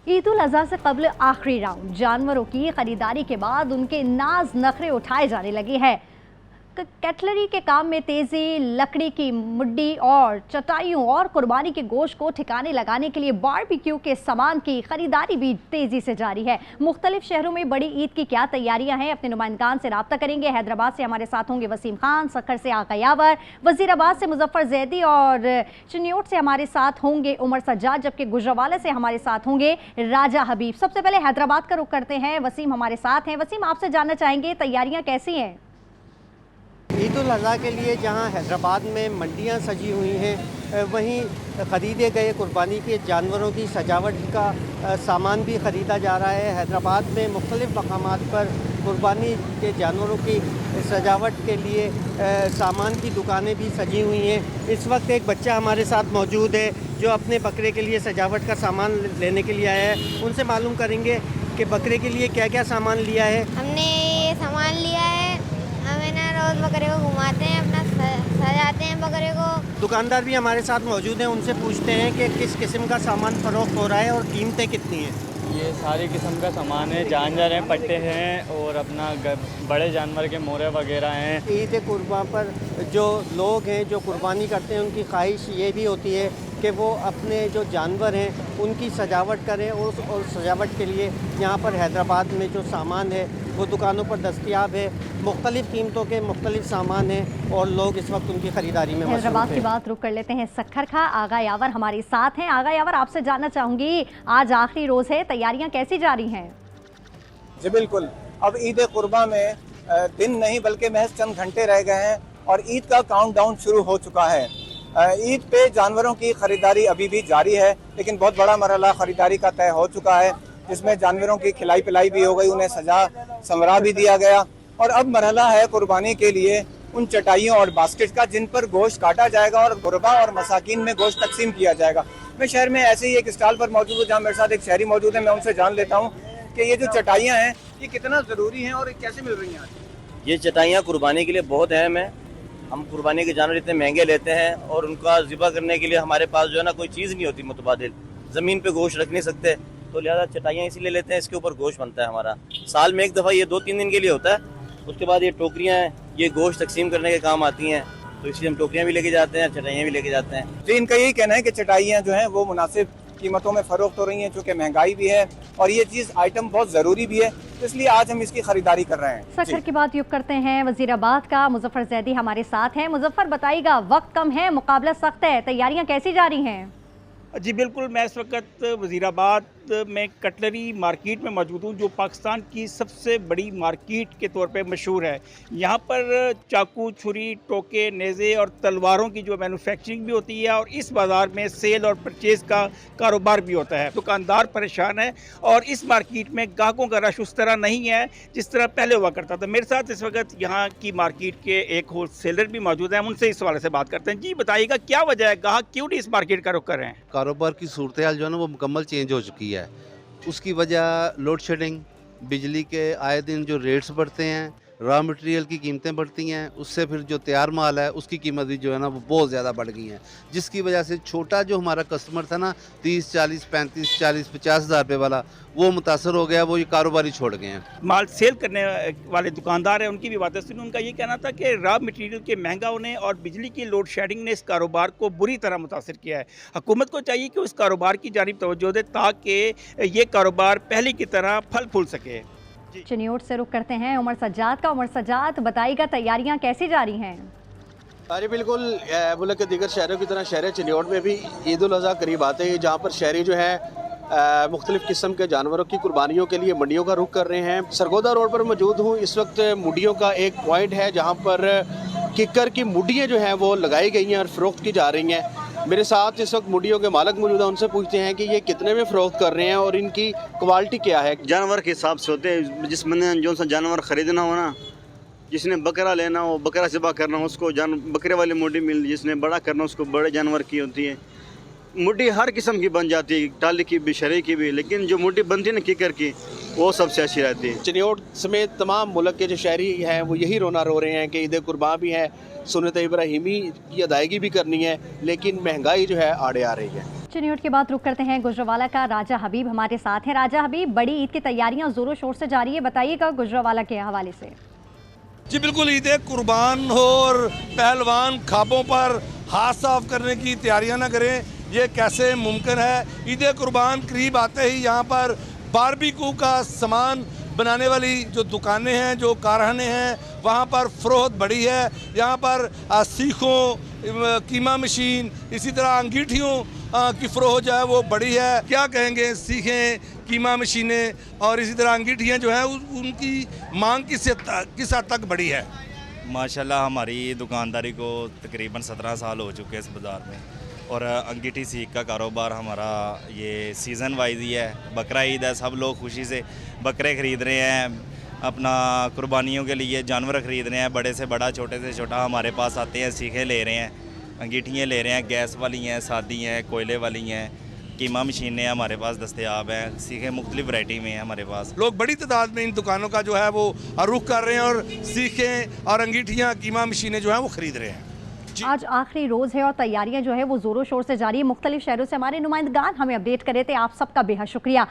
ईद उल अज़हा से कबल आखिरी राउंड जानवरों की खरीदारी के बाद उनके नाज नखरे उठाए जाने लगे हैं। कैटलरी के काम में तेजी, लकड़ी की मुड्डी और चटाइयों और कुर्बानी के गोश्त को ठिकाने लगाने के लिए बारबेक्यू के सामान की खरीदारी भी तेजी से जारी है। मुख्तलिफ शहरों में बड़ी ईद की क्या तैयारियां हैं, अपने नुमाइंदगान से रब्ता करेंगे। हैदराबाद से हमारे साथ होंगे वसीम खान, सक्खर से आगा यावर, वजीराबाद से मुजफ्फर जैदी और चिन्योट से हमारे साथ होंगे उमर सज्जाद, जबकि गुजरावाला से हमारे साथ होंगे राजा हबीब। सबसे पहले हैदराबाद का रुख करते हैं, वसीम हमारे साथ हैं। वसीम, आपसे जानना चाहेंगे तैयारियां कैसी हैं? ईद उल अज़हा के लिए जहां हैदराबाद में मंडियां सजी हुई हैं, वहीं ख़रीदे गए कुर्बानी के जानवरों की सजावट का सामान भी ख़रीदा जा रहा है। हैदराबाद में मुख्तलिफ़ मकामात पर कुर्बानी के जानवरों की सजावट के लिए सामान की दुकानें भी सजी हुई हैं। इस वक्त एक बच्चा हमारे साथ मौजूद है जो अपने बकरे के लिए सजावट का सामान लेने के लिए आया है। उनसे मालूम करेंगे कि बकरे के लिए क्या क्या सामान लिया है। हमने ये सामान लिया है, हमें ना रोज़ बकरे को घुमाते हैं, अपना सजाते हैं बकरे को। दुकानदार भी हमारे साथ मौजूद हैं, उनसे पूछते हैं कि किस किस्म का सामान फ़रोख्त हो रहा है और कीमतें कितनी हैं। ये सारी किस्म का सामान है, जानवर हैं, पट्टे हैं और अपना बड़े जानवर के मोरे वगैरह हैं। ईद कुर्बान पर जो लोग हैं जो कुर्बानी करते हैं, उनकी ख्वाहिश ये भी होती है कि वो अपने जो जानवर हैं उनकी सजावट करें और सजावट के लिए यहाँ पर हैदराबाद में जो सामान है वो दुकानों पर दस्तयाब है। मुख्तलिफ़ कीमतों के मुख्तलिफ सामान हैं और लोग इस वक्त उनकी ख़रीदारी में हैदराबाद की बात रुक कर लेते हैं सक्खर का। आगा यावर हमारे साथ हैं। आगा यावर, आपसे जानना चाहूँगी, आज आखिरी रोज़ है, तैयारियाँ कैसी जारी हैं? जी बिल्कुल, अब ईद कुर्बा में दिन नहीं बल्कि महज चंद घंटे रह गए हैं और ईद का काउंटडाउन शुरू हो चुका है। ईद पे जानवरों की खरीदारी अभी भी जारी है, लेकिन बहुत बड़ा मरहला खरीदारी का तय हो चुका है, जिसमें जानवरों की खिलाई पिलाई भी हो गई, उन्हें सजा संवरा भी दिया गया और अब मरहला है कुर्बानी के लिए उन चटाइयों और बास्केट का जिन पर गोश्त काटा जाएगा और गुरबा और मसाकिन में गोश्त तकसीम किया जाएगा। मैं शहर में ऐसे ही एक स्टॉल पर मौजूद हूँ जहाँ मेरे साथ एक शहरी मौजूद है। मैं उनसे जान लेता हूँ कि ये जो चटाइयाँ हैं ये कितना ज़रूरी हैं और कैसे मिल रही हैं। ये चटाइयाँ कुर्बानी के लिए बहुत अहम है। हम कुर्बानी के जानवर इतने महंगे लेते हैं और उनका ज़िबा करने के लिए हमारे पास जो है ना कोई चीज़ नहीं होती मुतबादिल, ज़मीन पे गोश्त रख नहीं सकते, तो लिहाजा चटाइयाँ इसीलिए लेते हैं। इसके ऊपर गोश्त बनता है हमारा, साल में एक दफ़ा, ये 2-3 दिन के लिए होता है। उसके बाद ये टोकरियाँ हैं, ये गोश्त तकसीम करने के काम आती हैं, तो इसलिए हम टोकरियाँ भी लेके जाते हैं, चटाइयाँ भी लेके जाते हैं। जी, इनका यही कहना है कि चटाइयाँ जो हैं वो मुनासिब कीमतों में फ़रोख्त हो रही हैं, चूँकि महंगाई भी है और ये चीज़ आइटम बहुत ज़रूरी भी है, तो इसलिए आज हम इसकी खरीदारी कर रहे हैं। सक्खर की बात युक्त करते हैं, वजीराबाद का मुजफ्फर जैदी हमारे साथ हैं। मुजफ्फर, बताइएगा, वक्त कम है, मुकाबला सख्त है, तैयारियां कैसी जारी हैं? जी बिल्कुल, मैं इस वक्त वज़ीराबाद में कटलरी मार्केट में मौजूद हूँ, जो पाकिस्तान की सबसे बड़ी मार्केट के तौर पे मशहूर है। यहाँ पर चाकू, छुरी, टोके, नेज़े और तलवारों की जो मैन्युफैक्चरिंग भी होती है और इस बाज़ार में सेल और परचेज़ का कारोबार भी होता है। दुकानदार परेशान है और इस मार्केट में ग्राहकों का रश उस तरह नहीं है जिस तरह पहले हुआ करता था। मेरे साथ इस वक्त यहाँ की मार्केट के एक होल सेलर भी मौजूद हैं, हम उनसे इस हवाले से बात करते हैं। जी बताइएगा, क्या वजह है, ग्राहक क्यों नहीं इस मार्केट का रुख कर रहे हैं? कारोबार की सूरत हाल जो है ना वो मुकम्मल चेंज हो चुकी है। उसकी वजह लोड शेडिंग, बिजली के आए दिन जो रेट्स बढ़ते हैं, रॉ मटेरियल की कीमतें बढ़ती हैं, उससे फिर जो तैयार माल है उसकी कीमत भी जो है ना वो बहुत ज़्यादा बढ़ गई हैं, जिसकी वजह से छोटा जो हमारा कस्टमर था ना 30, 40, 35, 40, 50 हज़ार रुपये वाला, वो मुतासर हो गया, वो ये कारोबारी छोड़ गए हैं। माल सेल करने वाले दुकानदार हैं, उनकी भी बातें सुनी। उनका ये कहना था कि रॉ मटेरियल के महंगा होने और बिजली की लोड शेडिंग ने इस कारोबार को बुरी तरह मुतासर किया है। हुकूमत को चाहिए कि उस कारोबार की जानिब तवज्जो दे ताकि ये कारोबार पहले की तरह फल फूल सके। चिन्योट से रुख करते हैं उमर सज्जाद का। उमर सज्जाद, बताइएगा, तैयारियां कैसी जारी हैं? जी बिल्कुल, मुल्क के दीगर शहरों की तरह शहर चिन्योट में भी ईद उल अज़हा करीब आते हैं, जहाँ पर शहरी जो है मुख्तलिफ़ किस्म के जानवरों की कुर्बानियों के लिए मंडियों का रुख कर रहे हैं। सरगोदा रोड पर मौजूद हूँ। इस वक्त मुंडियों का एक पॉइंट है जहाँ पर किकर की मुंडियाँ जो हैं वो लगाई गई हैं और फ़रोख्त की जा रही हैं। मेरे साथ इस वक्त मुंडियों के मालिक मौजूद हैं, उनसे पूछते हैं कि ये कितने में फ़रोख्त कर रहे हैं और इनकी क्वालिटी क्या है। जानवर के हिसाब से होते हैं, जिस बंदे ने जो सा जानवर ख़रीदना हो ना, जिसने बकरा लेना हो, बकरा ज़िबा करना हो, उसको बकरे वाली मुंडी मिल, जिसने बड़ा करना उसको बड़े जानवर की होती है। मुड्डी हर किस्म की बन जाती है, टाली की भी, शरी की भी, लेकिन जो मुड्डी बनती है ना किकर की, वो सबसे अच्छी रहती है। चिन्योट समेत तमाम मुल्क के जो शहरी हैं वो यही रोना रो रहे हैं कि ईद कुर्बान भी है, सुन्नत इब्राहिमी की अदायगी भी करनी है, लेकिन महंगाई जो है आड़े आ रही है। चिन्हियोट के बाद रुक करते हैं गुजरावाला का। राजा हबीब हमारे साथ हैं। राजा हबीब, बड़ी ईद की तैयारियां जोरों शोर से जारी है, बताइएगा गुजरावाला के हवाले से। जी बिल्कुल, ईद कुर्बान हो और पहलवान खाबों पर हाथ साफ करने की तैयारियां ना करें, ये कैसे मुमकिन है। ईद कुर्बान करीब आते ही यहाँ पर बारबेक्यू का सामान बनाने वाली जो दुकानें हैं, जो कारखाने हैं, वहाँ पर फ़रोख्त बढ़ी है। यहाँ पर सीखों, कीमा मशीन, इसी तरह अंगीठियों की फ़रोख्त जो है वो बढ़ी है। क्या कहेंगे, सीखें, कीमा मशीनें और इसी तरह अंगीठियाँ जो हैं उनकी मांग किस हद तक बढ़ी है? माशाल्लाह हमारी दुकानदारी को तकरीबन 17 साल हो चुके हैं इस बाज़ार में, और अंगीठी सीख का कारोबार हमारा ये सीज़न वाइज ही है। बकरा ईद है, सब लोग खुशी से बकरे ख़रीद रहे हैं, अपना कुर्बानियों के लिए जानवर ख़रीद रहे हैं। बड़े से बड़ा, छोटे से छोटा हमारे पास आते हैं, सीखें ले रहे हैं, अंगीठियाँ ले रहे हैं, गैस वाली हैं, सादी हैं, कोयले वाली हैं, कीमा मशीनें हमारे पास दस्तयाब हैं, सीखें मुख्तलिफ वैरायटी में हैं हमारे पास। लोग बड़ी तादाद में इन दुकानों का जो है वो रुख कर रहे हैं और सीखें और अंगीठियाँ, कीमा मशीनें जो हैं वो ख़रीद रहे हैं। आज आखिरी रोज़ है और तैयारियां जो है वो ज़ोरों शोर से जारी है। मुख्तलिफ शहरों से हमारे नुमाइंदगान हमें अपडेट कर रहे थे। आप सबका बेहद शुक्रिया।